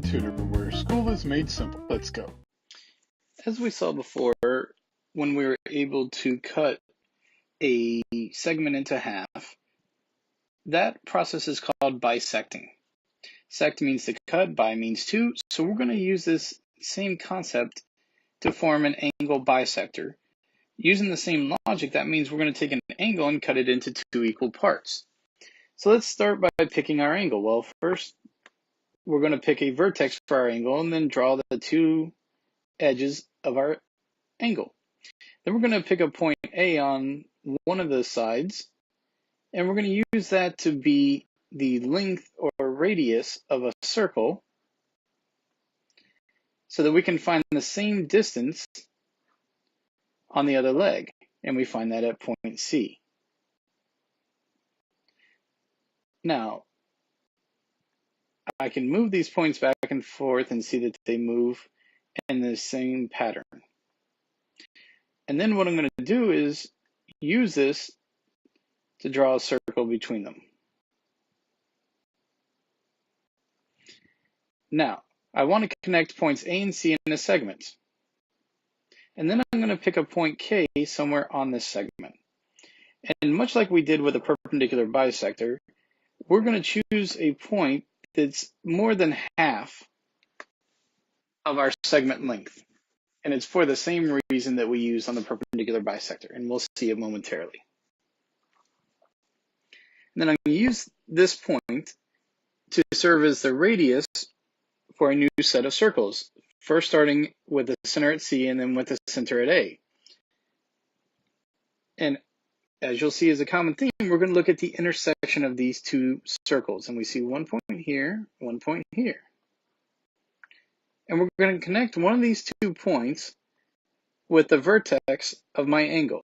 Tutor, where school is made simple. Let's go. As we saw before, when we were able to cut a segment into half, that process is called bisecting. Sect means to cut, bi means two, so we're going to use this same concept to form an angle bisector. Using the same logic, that means we're going to take an angle and cut it into two equal parts. So let's start by picking our angle. Well, first we're going to pick a vertex for our angle and then draw the two edges of our angle. Then we're going to pick a point A on one of the sides, and we're going to use that to be the length or radius of a circle so that we can find the same distance on the other leg, and we find that at point C. Now, I can move these points back and forth and see that they move in the same pattern. And then what I'm going to do is use this to draw a circle between them. Now, I want to connect points A and C in a segment. And then I'm going to pick a point K somewhere on this segment. And much like we did with a perpendicular bisector, we're going to choose a point that's more than half of our segment length. And it's for the same reason that we use on the perpendicular bisector, and we'll see it momentarily. And then I'm going to use this point to serve as the radius for a new set of circles, first starting with the center at C and then with the center at A. And as you'll see as a common theme, we're going to look at the intersection of these two circles, and we see one point here, one point here. And we're going to connect one of these 2 points with the vertex of my angle.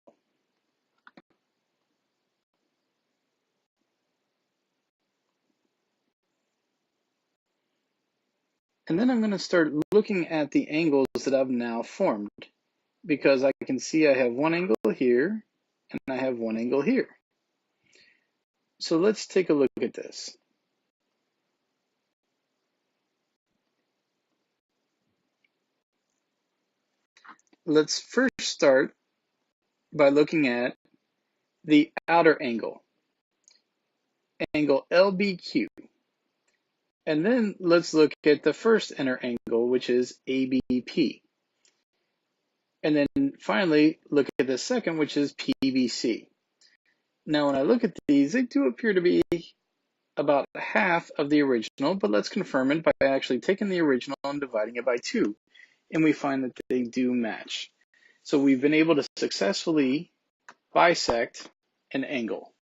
And then I'm going to start looking at the angles that I've now formed, because I can see I have one angle here and I have one angle here. So let's take a look at this. Let's first start by looking at the outer angle, angle LBQ. And then let's look at the first inner angle, which is ABP. And then finally, look at the second, which is PBC. Now, when I look at these, they do appear to be about half of the original, but let's confirm it by actually taking the original and dividing it by 2. And we find that they do match. So we've been able to successfully bisect an angle.